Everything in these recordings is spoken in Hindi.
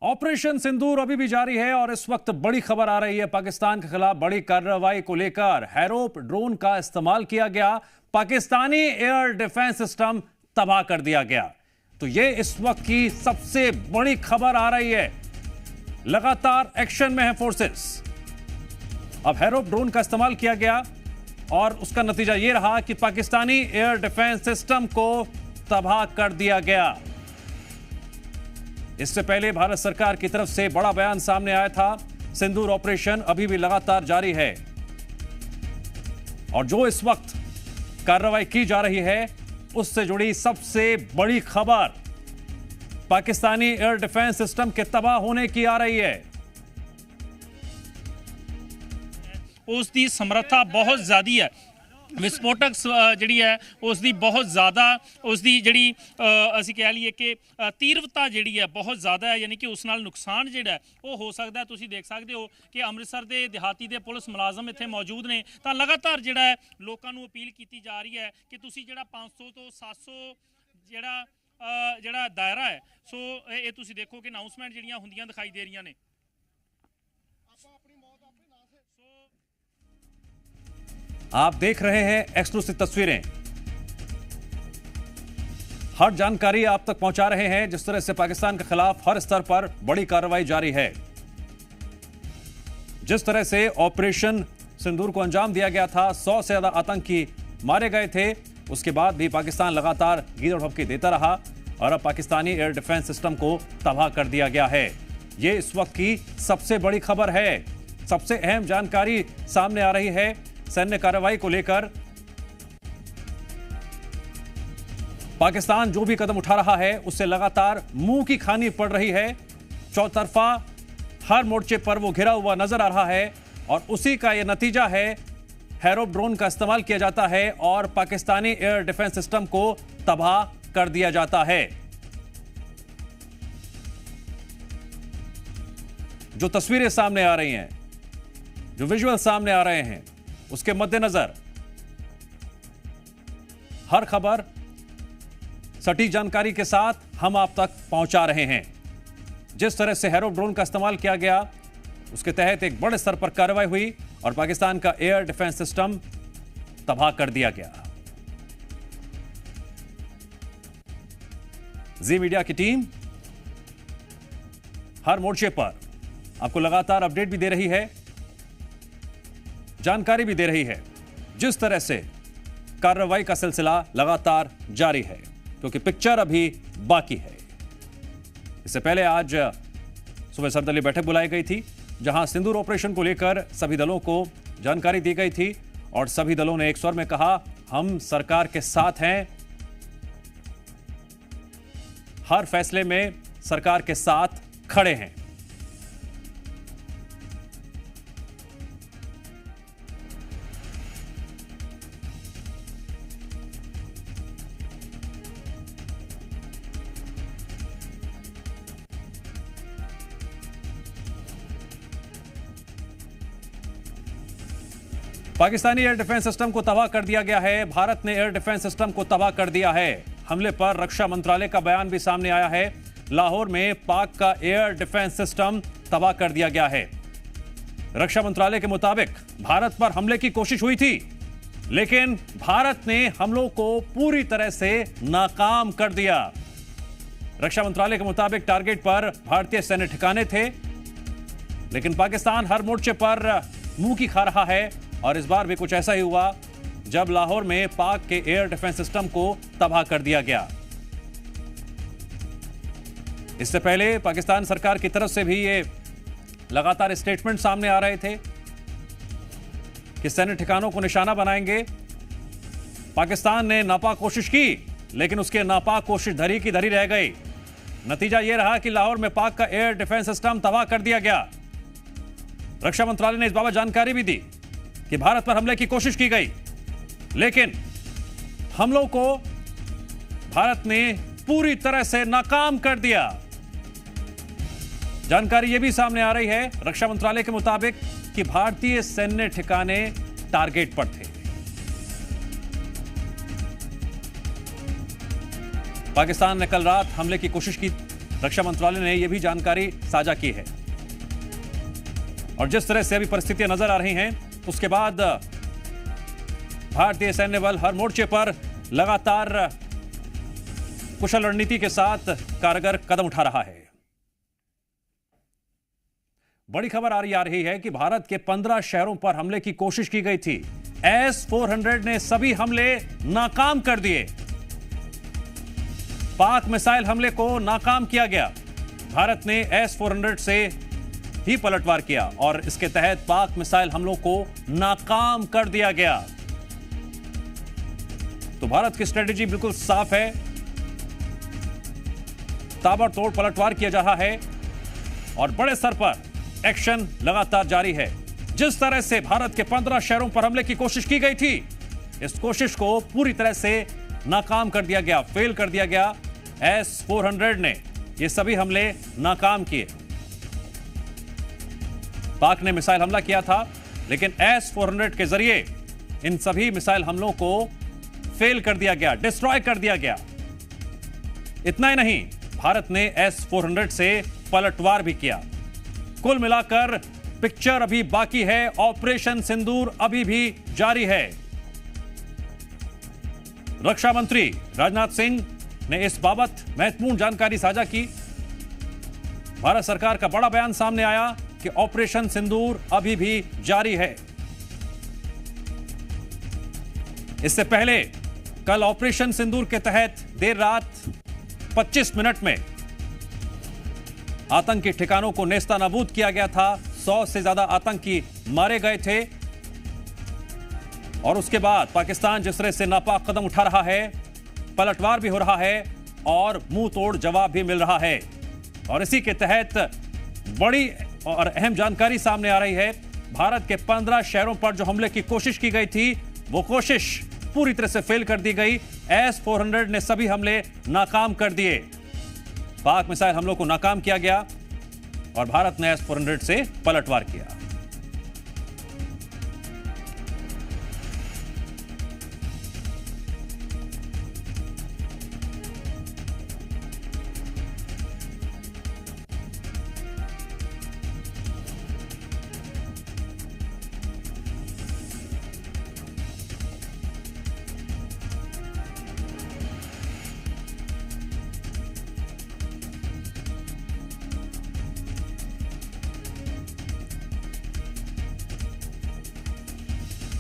ऑपरेशन सिंदूर अभी भी जारी है और इस वक्त बड़ी खबर आ रही है। पाकिस्तान के खिलाफ बड़ी कार्रवाई को लेकर हैरोप ड्रोन का इस्तेमाल किया गया, पाकिस्तानी एयर डिफेंस सिस्टम तबाह कर दिया गया। तो यह इस वक्त की सबसे बड़ी खबर आ रही है। लगातार एक्शन में है फोर्सेस। अब हैरोप ड्रोन का इस्तेमाल किया गया और उसका नतीजा यह रहा कि पाकिस्तानी एयर डिफेंस सिस्टम को तबाह कर दिया गया। इससे पहले भारत सरकार की तरफ से बड़ा बयान सामने आया था। सिंदूर ऑपरेशन अभी भी लगातार जारी है और जो इस वक्त कार्रवाई की जा रही है उससे जुड़ी सबसे बड़ी खबर पाकिस्तानी एयर डिफेंस सिस्टम के तबाह होने की आ रही है। उसकी समर्था बहुत ज़्यादा है, विस्फोटक जी है उसकी बहुत ज़्यादा उसकी जी असी कह लीए कि तीव्रता जी है बहुत ज़्यादा है, यानी कि उस नाल नुकसान जोड़ा वो हो सकता है। तुसीं देख सकते हो कि अमृतसर के देहाती के पुलिस मुलाजम इत्थे मौजूद ने, तो लगातार जोड़ा है लोगों को अपील की जा रही है कि तुसीं जोड़ा 500 तो 700 जोड़ा दायरा है, सो ये तुसीं देखो कि अनाउंसमेंट जिहड़ियां हुंदियां दिखाई दे रही ने। आप देख रहे हैं एक्सक्लूसिव तस्वीरें, हर जानकारी आप तक पहुंचा रहे हैं। जिस तरह से पाकिस्तान के खिलाफ हर स्तर पर बड़ी कार्रवाई जारी है, जिस तरह से ऑपरेशन सिंदूर को अंजाम दिया गया था, 100 से ज्यादा आतंकी मारे गए थे। उसके बाद भी पाकिस्तान लगातार गीदड़ भभकी देता रहा और अब पाकिस्तानी एयर डिफेंस सिस्टम को तबाह कर दिया गया है। यह इस वक्त की सबसे बड़ी खबर है। सबसे अहम जानकारी सामने आ रही है सैन्य कार्रवाई को लेकर। पाकिस्तान जो भी कदम उठा रहा है उससे लगातार मुंह की खानी पड़ रही है। चौतरफा हर मोर्चे पर वो घिरा हुआ नजर आ रहा है और उसी का यह नतीजा है। हैरोप ड्रोन का इस्तेमाल किया जाता है और पाकिस्तानी एयर डिफेंस सिस्टम को तबाह कर दिया जाता है। जो तस्वीरें सामने आ रही हैं, जो विजुअल सामने आ रहे हैं, उसके मद्देनजर हर खबर सटीक जानकारी के साथ हम आप तक पहुंचा रहे हैं। जिस तरह से हैरोप ड्रोन का इस्तेमाल किया गया उसके तहत एक बड़े स्तर पर कार्रवाई हुई और पाकिस्तान का एयर डिफेंस सिस्टम तबाह कर दिया गया। जी मीडिया की टीम हर मोर्चे पर आपको लगातार अपडेट भी दे रही है, जानकारी भी दे रही है। जिस तरह से कार्रवाई का सिलसिला लगातार जारी है, क्योंकि पिक्चर अभी बाकी है। इससे पहले आज सुबह सर्वदलीय बैठक बुलाई गई थी, जहां सिंदूर ऑपरेशन को लेकर सभी दलों को जानकारी दी गई थी और सभी दलों ने एक स्वर में कहा, हम सरकार के साथ हैं, हर फैसले में सरकार के साथ खड़े हैं। पाकिस्तानी एयर डिफेंस सिस्टम को तबाह कर दिया गया है। भारत ने एयर डिफेंस सिस्टम को तबाह कर दिया है। हमले पर रक्षा मंत्रालय का बयान भी सामने आया है। लाहौर में पाक का एयर डिफेंस सिस्टम तबाह कर दिया गया है। रक्षा मंत्रालय के मुताबिक भारत पर हमले की कोशिश हुई थी, लेकिन भारत ने हमलों को पूरी तरह से नाकाम कर दिया। रक्षा मंत्रालय के मुताबिक टारगेट पर भारतीय सैन्य ठिकाने थे, लेकिन पाकिस्तान हर मोर्चे पर मुंह की खा रहा है और इस बार भी कुछ ऐसा ही हुआ जब लाहौर में पाक के एयर डिफेंस सिस्टम को तबाह कर दिया गया। इससे पहले पाकिस्तान सरकार की तरफ से भी ये लगातार स्टेटमेंट सामने आ रहे थे कि सैन्य ठिकानों को निशाना बनाएंगे। पाकिस्तान ने नापाक कोशिश की, लेकिन उसके नापाक कोशिश धरी की धरी रह गई। नतीजा यह रहा कि लाहौर में पाक का एयर डिफेंस सिस्टम तबाह कर दिया गया। रक्षा मंत्रालय ने इस बाबत जानकारी भी दी कि भारत पर हमले की कोशिश की गई, लेकिन हमलों को भारत ने पूरी तरह से नाकाम कर दिया। जानकारी यह भी सामने आ रही है रक्षा मंत्रालय के मुताबिक कि भारतीय सैन्य ठिकाने टारगेट पर थे। पाकिस्तान ने कल रात हमले की कोशिश की रक्षा मंत्रालय ने यह भी जानकारी साझा की है। और जिस तरह से अभी परिस्थितियां नजर आ रही हैं, उसके बाद भारतीय सैन्य बल हर मोर्चे पर लगातार कुशल रणनीति के साथ कारगर कदम उठा रहा है। बड़ी खबर आ रही है कि भारत के 15 शहरों पर हमले की कोशिश की गई थी। S-400 ने सभी हमले नाकाम कर दिए। पाक मिसाइल हमले को नाकाम किया गया। भारत ने S-400 से ही पलटवार किया और इसके तहत पाक मिसाइल हमलों को नाकाम कर दिया गया। तो भारत की स्ट्रेटेजी बिल्कुल साफ है, ताबड़तोड़ पलटवार किया जा रहा है और बड़े स्तर पर एक्शन लगातार जारी है। जिस तरह से भारत के 15 शहरों पर हमले की कोशिश की गई थी, इस कोशिश को पूरी तरह से नाकाम कर दिया गया, फेल कर दिया गया। S-400 ने ये सभी हमले नाकाम किए। पाक ने मिसाइल हमला किया था, लेकिन S-400 के जरिए इन सभी मिसाइल हमलों को फेल कर दिया गया, डिस्ट्रॉय कर दिया गया। इतना ही नहीं, भारत ने S-400 से पलटवार भी किया। कुल मिलाकर पिक्चर अभी बाकी है, ऑपरेशन सिंदूर अभी भी जारी है। रक्षा मंत्री राजनाथ सिंह ने इस बाबत महत्वपूर्ण जानकारी साझा की। भारत सरकार का बड़ा बयान सामने आया कि ऑपरेशन सिंदूर अभी भी जारी है। इससे पहले कल ऑपरेशन सिंदूर के तहत देर रात 25 मिनट में आतंकी ठिकानों को नेस्तानाबूद किया गया था। 100 से ज्यादा आतंकी मारे गए थे और उसके बाद पाकिस्तान जिस तरह से नापाक कदम उठा रहा है, पलटवार भी हो रहा है और मुंह तोड़ जवाब भी मिल रहा है। और इसी के तहत बड़ी और अहम जानकारी सामने आ रही है। भारत के 15 शहरों पर जो हमले की कोशिश की गई थी, वो कोशिश पूरी तरह से फेल कर दी गई। S-400 ने सभी हमले नाकाम कर दिए। पाक मिसाइल हमलों को नाकाम किया गया और भारत ने S-400 से पलटवार किया।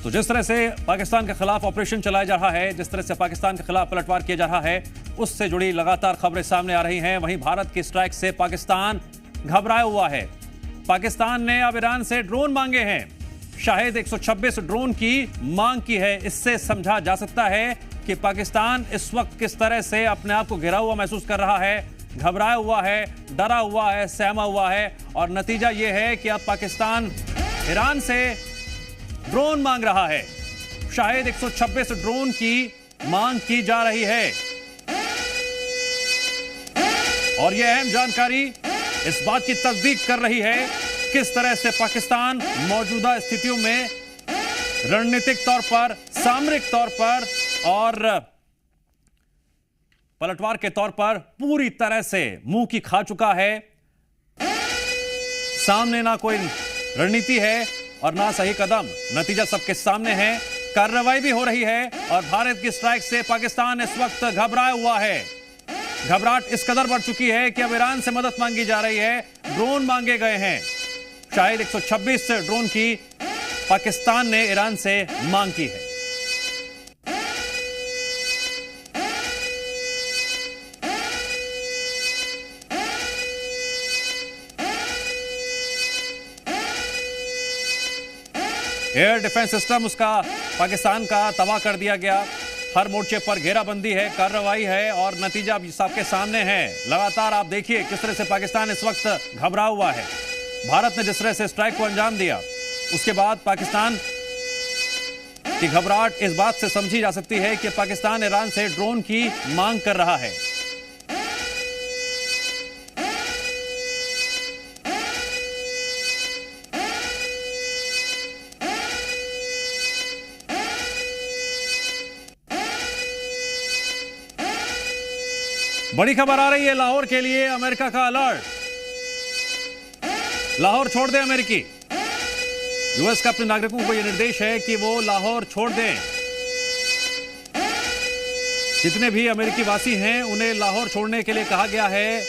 तो जिस तरह से पाकिस्तान के खिलाफ ऑपरेशन चलाया जा रहा है, जिस तरह से पाकिस्तान के खिलाफ पलटवार किया जा रहा है, उससे जुड़ी लगातार खबरें सामने आ रही हैं। वहीं भारत की स्ट्राइक से पाकिस्तान घबराया हुआ है। पाकिस्तान ने अब ईरान से ड्रोन मांगे हैं। शाहिद 126 ड्रोन की मांग की है। इससे समझा जा सकता है कि पाकिस्तान इस वक्त किस तरह से अपने आप को घिरा हुआ महसूस कर रहा है, घबराया हुआ है, डरा हुआ है, सहमा हुआ है। और नतीजा यह है कि अब पाकिस्तान ईरान से ड्रोन मांग रहा है। शायद 126 ड्रोन की मांग की जा रही है और यह अहम जानकारी इस बात की तस्दीक कर रही है किस तरह से पाकिस्तान मौजूदा स्थितियों में रणनीतिक तौर पर, सामरिक तौर पर और पलटवार के तौर पर पूरी तरह से मुंह की खा चुका है। सामने ना कोई रणनीति है और ना सही कदम। नतीजा सबके सामने है। कार्रवाई भी हो रही है और भारत की स्ट्राइक से पाकिस्तान इस वक्त घबराया हुआ है। घबराहट इस कदर बढ़ चुकी है कि अब ईरान से मदद मांगी जा रही है, ड्रोन मांगे गए हैं। शायद 126 ड्रोन की पाकिस्तान ने ईरान से मांग की है। एयर डिफेंस सिस्टम उसका पाकिस्तान का तबाह कर दिया गया। हर मोर्चे पर घेराबंदी है, कार्रवाई है और नतीजा अब सबके सामने है। लगातार आप देखिए किस तरह से पाकिस्तान इस वक्त घबरा हुआ है। भारत ने जिस तरह से स्ट्राइक को अंजाम दिया, उसके बाद पाकिस्तान की घबराहट इस बात से समझी जा सकती है कि पाकिस्तान ईरान से ड्रोन की मांग कर रहा है। बड़ी खबर आ रही है लाहौर के लिए, अमेरिका का अलर्ट। लाहौर छोड़ दें अमेरिकी। यूएस का अपने नागरिकों को यह निर्देश है कि वो लाहौर छोड़ दें। जितने भी अमेरिकी वासी हैं उन्हें लाहौर छोड़ने के लिए कहा गया है।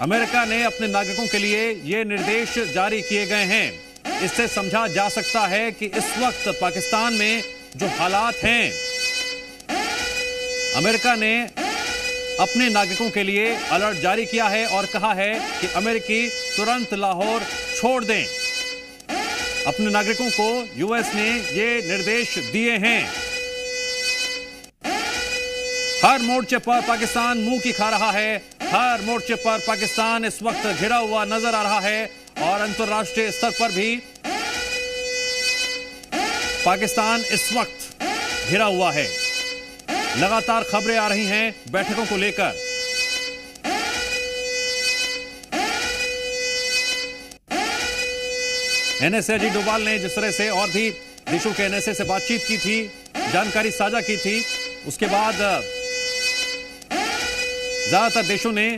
अमेरिका ने अपने नागरिकों के लिए ये निर्देश जारी किए गए हैं। इससे समझा जा सकता है कि इस वक्त पाकिस्तान में जो हालात हैं, अमेरिका ने अपने नागरिकों के लिए अलर्ट जारी किया है और कहा है कि अमेरिकी तुरंत लाहौर छोड़ दें। अपने नागरिकों को यूएस ने ये निर्देश दिए हैं। हर मोर्चे पर पाकिस्तान मुंह की खा रहा है। हर मोर्चे पर पाकिस्तान इस वक्त घिरा हुआ नजर आ रहा है और अंतर्राष्ट्रीय स्तर पर भी पाकिस्तान इस वक्त घिरा हुआ है। लगातार खबरें आ रही हैं बैठकों को लेकर। एनएसए अजीत डोभाल ने जिस तरह से और भी देशों के एनएसए से बातचीत की थी, जानकारी साझा की थी, उसके बाद ज्यादातर देशों ने